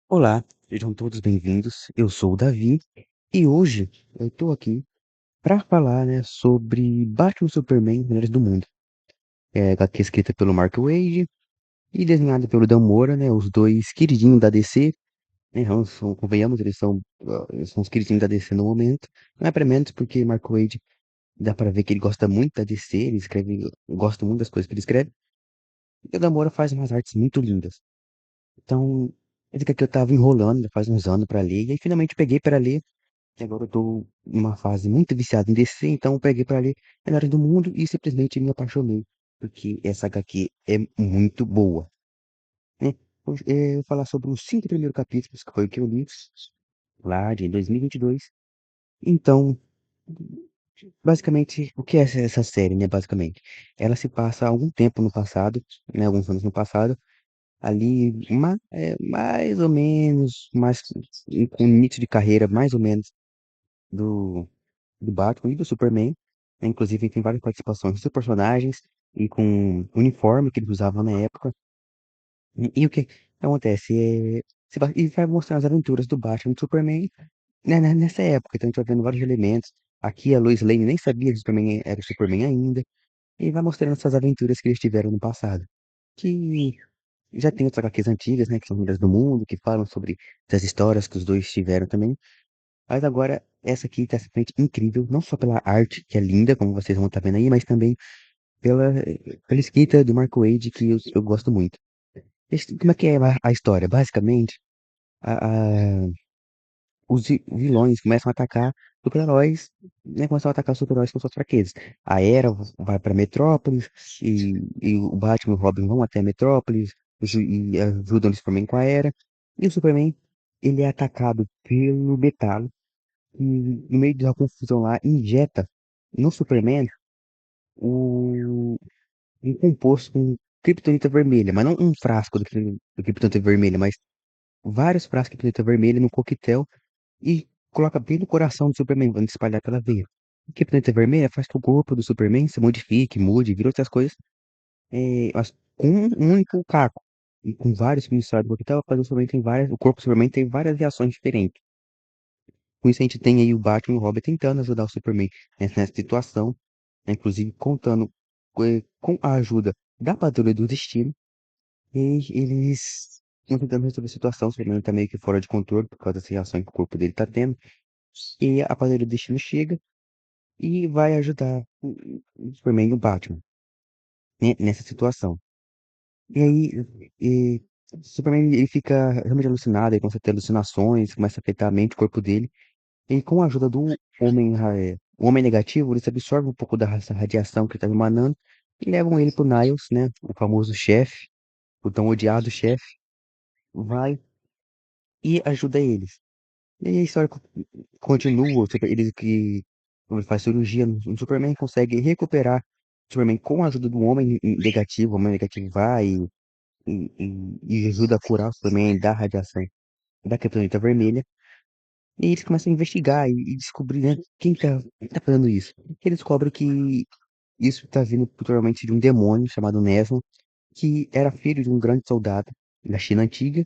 Olá, sejam todos bem-vindos. Eu sou o Davi e hoje eu tô aqui para falar, né, sobre Batman e Superman, Melhores do Mundo. É HQ escrita pelo Mark Waid e desenhada pelo Dan Mora, né, os dois queridinhos da DC, né, convenhamos, eles são os queridinhos da DC no momento. Não é para menos porque Mark Waid dá para ver que ele gosta muito da DC, ele escreve, gosta muito das coisas que ele escreve. E o Dan Mora faz umas artes muito lindas. Então, esse aqui eu tava enrolando já faz uns anos para ler e aí finalmente peguei para ler. E agora eu tô numa fase muito viciada em DC, então eu peguei pra ler Melhores do Mundo e simplesmente me apaixonei, porque essa HQ é muito boa, né? Hoje, eu vou falar sobre os 5 primeiros capítulos, que foi o que eu li lá de 2022. Então, basicamente, o que é essa série, né? Basicamente, ela se passa há algum tempo no passado, né? Alguns anos no passado, ali, mais ou menos, mais com início de carreira, mais ou menos, do do Batman e do Superman, né? Inclusive tem várias participações dos personagens e com o uniforme que eles usavam na época. E o que acontece e vai mostrar as aventuras do Batman e do Superman, né, nessa época. Então a gente vai vendo vários elementos. Aqui a Lois Lane nem sabia que o Superman era o Superman ainda. E vai mostrando essas aventuras que eles tiveram no passado. Que já tem outras HQs antigas, né, que são Melhores do Mundo, que falam sobre essas histórias que os dois tiveram também. Mas agora, essa aqui tá simplesmente incrível, não só pela arte, que é linda, como vocês vão estar vendo aí, mas também pela escrita do Mark Waid, que eu gosto muito. Como é que é a história? Basicamente, a- a- os vilões começam a atacar super-heróis, né, começam a atacar os super-heróis com suas fraquezas. A Era vai para Metrópolis, e o Batman e o Robin vão até Metrópolis, e ajudam o Superman com a Era. E o Superman, ele é atacado pelo Metalo, e no meio da confusão lá, injeta no Superman o, um composto com criptonita vermelha, mas não um frasco do criptonita vermelha, mas vários frascos de criptonita vermelha no coquetel e coloca bem no coração do Superman, quando espalhar pela veia. A criptonita vermelha faz que o corpo do Superman se modifique, mude, vira outras coisas, mas com um único caco. E com vários misturados no coquetel, faz o corpo do Superman tem várias reações diferentes. Com isso, a gente tem aí o Batman e o Robin tentando ajudar o Superman nessa situação, né, inclusive contando com a ajuda da Patrulha do Destino, e eles estão tentando resolver a situação. O Superman tá meio que fora de controle por causa dessa reação que o corpo dele tá tendo, e a Patrulha do Destino chega e vai ajudar o Superman e o Batman, né, nessa situação. E aí, o Superman ele fica realmente alucinado, ele começa a ter alucinações, começa a afetar a mente, o corpo dele. E com a ajuda do o homem negativo, eles absorvem um pouco dessa radiação que ele estava emanando e levam ele pro Niles, né? O famoso chefe, o tão odiado chefe, vai e ajuda eles. E aí a história continua, eles que quando ele faz cirurgia no Superman consegue recuperar o Superman com a ajuda do homem negativo, o homem negativo vai e ajuda a curar o Superman da radiação da Kryptonita Vermelha. E eles começam a investigar e descobrir, né, quem tá fazendo isso. Eles descobrem que isso tá vindo provavelmente de um demônio chamado Nesmo, que era filho de um grande soldado da China antiga.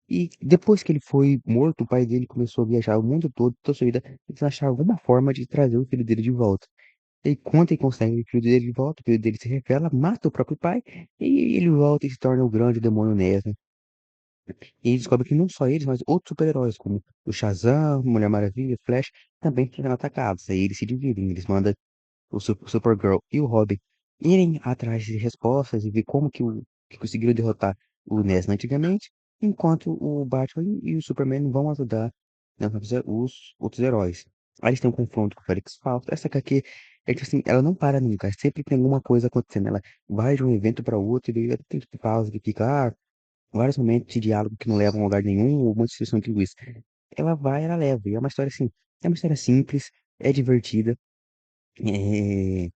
E depois que ele foi morto, o pai dele começou a viajar o mundo todo, toda a sua vida, tentando achar alguma forma de trazer o filho dele de volta. E quando ele consegue o filho dele de volta, o filho dele se revela, mata o próprio pai, e ele volta e se torna o grande demônio Nesmo. E aí descobre que não só eles, mas outros super-heróis, como o Shazam, Mulher Maravilha, Flash, também foram atacados. Aí eles se dividem, eles mandam o Supergirl e o Robin irem atrás de respostas e ver que conseguiram derrotar o Nesna antigamente, enquanto o Batman e o Superman vão ajudar, né, os outros heróis. Aí eles têm um confronto com o Felix Faust. Essa HQ é tipo assim, ela não para nunca, sempre tem alguma coisa acontecendo. Ela vai de um evento para outro e daí tem tipo pausa que fica, vários momentos de diálogo que não levam a lugar nenhum, ou uma destruição de linguiça. Ela vai, ela leva. E é uma história assim, é uma história simples, é divertida, é,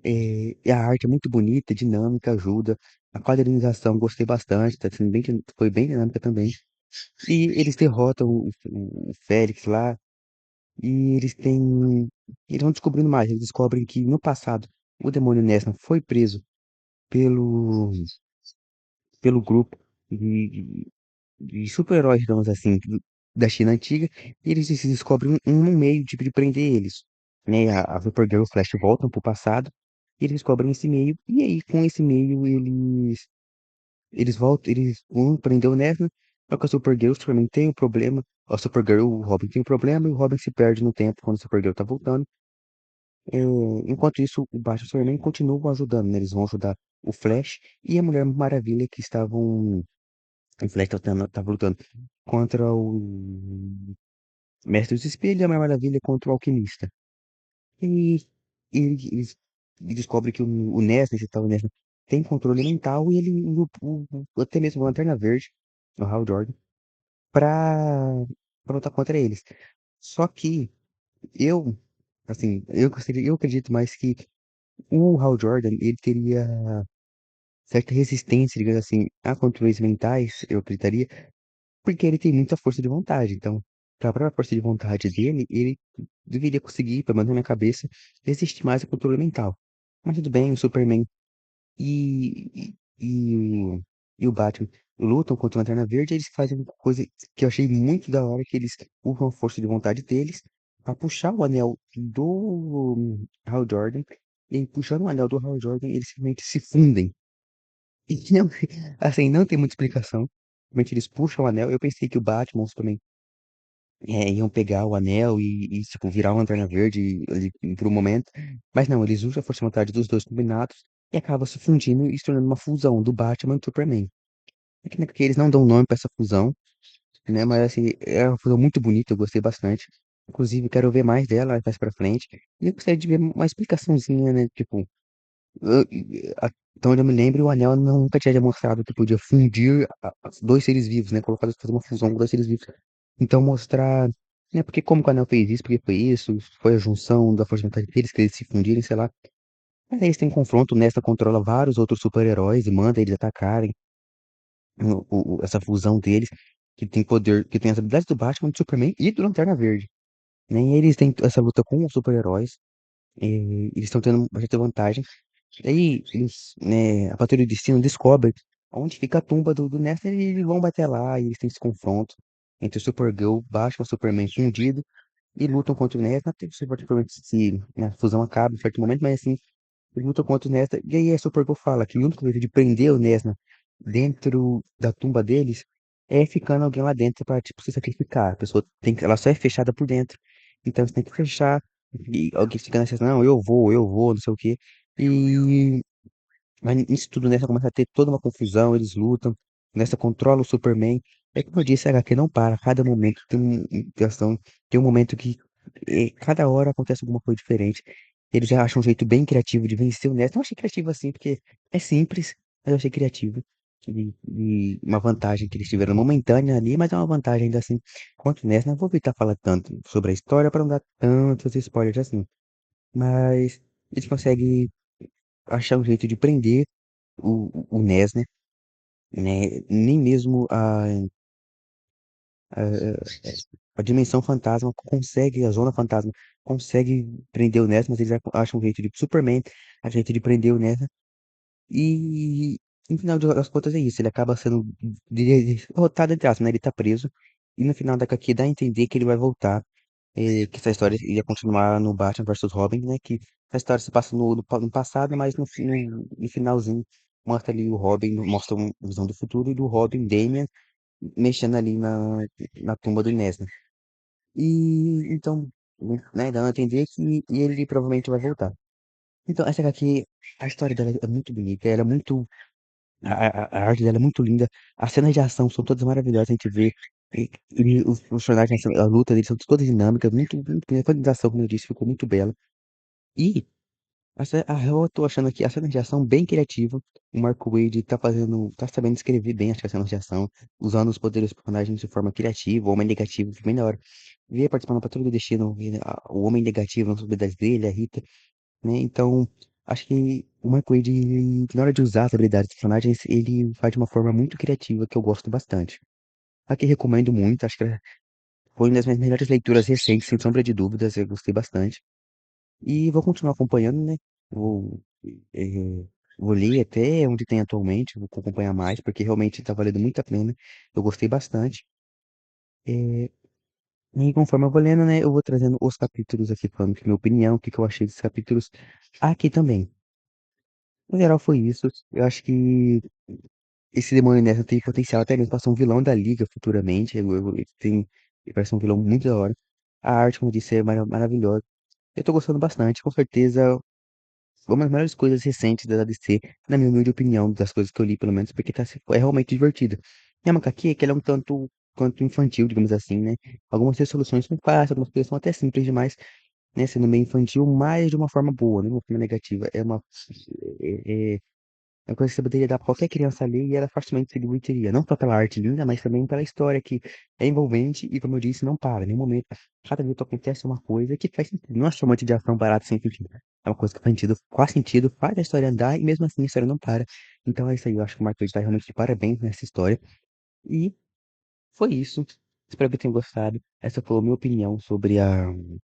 e a arte é muito bonita, dinâmica, ajuda. A quadrinização gostei bastante, tá sendo foi bem dinâmica também. E eles derrotam o Félix lá, e eles vão descobrindo mais. Eles descobrem que no passado o demônio Nesna foi preso pelo, pelo grupo. de super-heróis, digamos assim, da China antiga, e eles descobrem um meio de prender eles. Né? A Supergirl e o Flash voltam pro passado, e eles descobrem esse meio, e aí com esse meio eles voltam, eles um prendeu o Nesna, só que a Supergirl, o Superman tem um problema, a Supergirl e o Robin tem um problema, e o Robin se perde no tempo quando a Supergirl tá voltando. É, enquanto isso, o Batman e o Superman continuam ajudando, né? Eles vão ajudar o Flash e a Mulher Maravilha que estavam. O Flash tava lutando contra o Mestre dos Espelhos e a Mulher Maravilha contra o Alquimista. E eles descobrem que o Nestor, esse tal Nestor, tem controle mental e ele, até mesmo o Lanterna Verde, o Hal Jordan, pra, pra lutar contra eles. Só que eu, assim, eu acredito mais que o Hal Jordan, ele teria certa resistência, digamos assim, a controles mentais, eu acreditaria, porque ele tem muita força de vontade. Então, pra própria força de vontade dele, ele deveria conseguir, pelo menos na minha cabeça, resistir mais ao controle mental. Mas tudo bem, o Superman e o Batman lutam contra o Lanterna Verde, eles fazem uma coisa que eu achei muito da hora, que eles usam a força de vontade deles pra puxar o anel do Hal Jordan, e aí, puxando o anel do Hal Jordan, eles simplesmente se fundem. E não, assim, não tem muita explicação. Simplesmente eles puxam o anel. Eu pensei que o Batman também iam pegar o anel tipo, virar uma lanterna verde por um momento. Mas não, eles usam a força de vontade dos dois combinados e acaba se fundindo e se tornando uma fusão do Batman e do Superman. É que, né, que eles não dão nome pra essa fusão, né? Mas assim, é uma fusão muito bonita, eu gostei bastante. Inclusive, quero ver mais dela mais pra frente. E eu gostaria de ver uma explicaçãozinha, né? Tipo, eu- então eu me lembro, o anel nunca tinha demonstrado que podia fundir dois seres vivos, né? Colocar, fazer uma fusão com dois seres vivos. Então mostrar, né? Porque como que o anel fez isso, porque foi isso, foi a junção da força de vontade deles, que eles se fundirem, sei lá. Mas aí eles têm um confronto, o Nesta controla vários outros super-heróis e manda eles atacarem essa fusão deles, que tem poder, que tem as habilidades do Batman, do Superman e do Lanterna Verde. Né? E eles têm essa luta com os super-heróis, e eles estão tendo bastante vantagem. Aí eles, né, a Patrulha do Destino descobre onde fica a tumba do Nestor e eles vão bater lá e eles têm esse confronto entre o Supergirl, Batman, Superman fundido e lutam contra o Nestor. Até que o Superman se, né, a fusão acaba em certo momento, mas assim, eles lutam contra o Nestor. E aí a Supergirl fala que o único jeito de prender o Nestor dentro da tumba deles é ficando alguém lá dentro pra, tipo, se sacrificar. A pessoa tem que, ela só é fechada por dentro. Então você tem que fechar e alguém fica nessa, não, eu vou, não sei o quê. E mas isso tudo nessa começa a ter toda uma confusão, eles lutam, nessa controla o Superman. É como eu disse, a HQ não para, cada momento tem tem um momento que cada hora acontece alguma coisa diferente. Eles já acham um jeito bem criativo de vencer o Ness. Não achei criativo assim, porque é simples, mas eu achei criativo. E uma vantagem que eles tiveram momentânea ali, mas é uma vantagem ainda assim. Quanto o Ness, não vou evitar falar tanto sobre a história para não dar tantos spoilers assim. Mas eles conseguem achar um jeito de prender o NES, né? Nem mesmo a, a dimensão fantasma consegue, a zona fantasma consegue prender o NES, mas eles acham um jeito de Superman, a jeito de prender o NES. E no final das contas é isso, ele acaba sendo derrotado entre aspas, né? Ele tá preso. E no final da HQ dá a entender que ele vai voltar. Que essa história ia continuar no Batman versus Robin, né? Que essa história se passa no passado, mas no finalzinho mostra ali o Robin, mostra uma visão do futuro e do Robin, Damian, mexendo ali na tumba do Inés, né? E então, né, dando a entender que ele provavelmente vai voltar. Então, essa aqui, a história dela é muito bonita, ela é muito. A arte dela é muito linda, as cenas de ação são todas maravilhosas, a gente vê. E os personagens, a luta deles são todas dinâmicas, muito bonita. A finalização, como eu disse, ficou muito bela. E eu tô achando aqui a cena de ação bem criativa. O Mark Wade tá sabendo escrever bem as cenas de ação, usando os poderes dos personagens de forma criativa, o homem negativo, foi bem da hora. Ver participando da Patrulha do Destino, ver o homem negativo nas habilidades dele, a Rita, né? Então, acho que o Mark Wade, na hora de usar as habilidades dos personagens, ele faz de uma forma muito criativa que eu gosto bastante. Aqui recomendo muito, acho que foi uma das minhas melhores leituras recentes, sem sombra de dúvidas, eu gostei bastante. E vou continuar acompanhando, né? Vou, vou ler até onde tem atualmente, vou acompanhar mais, porque realmente tá valendo muito a pena. Eu gostei bastante. É, e conforme eu vou lendo, né, eu vou trazendo os capítulos aqui, falando que minha opinião, o que que eu achei desses capítulos aqui também. No geral foi isso. Eu acho que esse Demônio Nessa tem potencial até mesmo pra ser um vilão da Liga futuramente. Ele tem, ele parece um vilão muito da hora. A arte, como eu disse, é maravilhosa. Eu tô gostando bastante, com certeza. Uma das melhores coisas recentes da DC, na minha humilde opinião, das coisas que eu li, pelo menos, porque é realmente divertido. E a HQ é que ela é um tanto quanto infantil, digamos assim, né? Algumas resoluções são fáceis, algumas coisas são até simples demais, né? Sendo meio infantil, mas de uma forma boa, não de uma forma negativa. É uma coisa que você poderia dar pra qualquer criança ler e ela facilmente se divertiria. Não só pela arte linda, mas também pela história que é envolvente e, como eu disse, não para. Em nenhum momento, cada vez que acontece uma coisa que faz sentido. Não é somente de ação barata sem sentido. É uma coisa que faz sentido, faz a história andar e mesmo assim a história não para. Então é isso aí, eu acho que o Marcos está realmente de parabéns nessa história. E foi isso. Espero que tenham gostado. Essa foi a minha opinião sobre o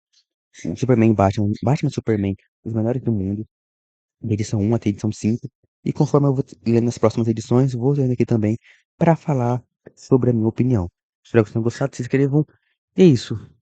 Superman e Batman e Superman, os melhores do mundo da edição 1 até a edição 5. E conforme eu vou lendo as próximas edições, vou lendo aqui também para falar sobre a minha opinião. Espero que vocês tenham gostado, se inscrevam. E é isso.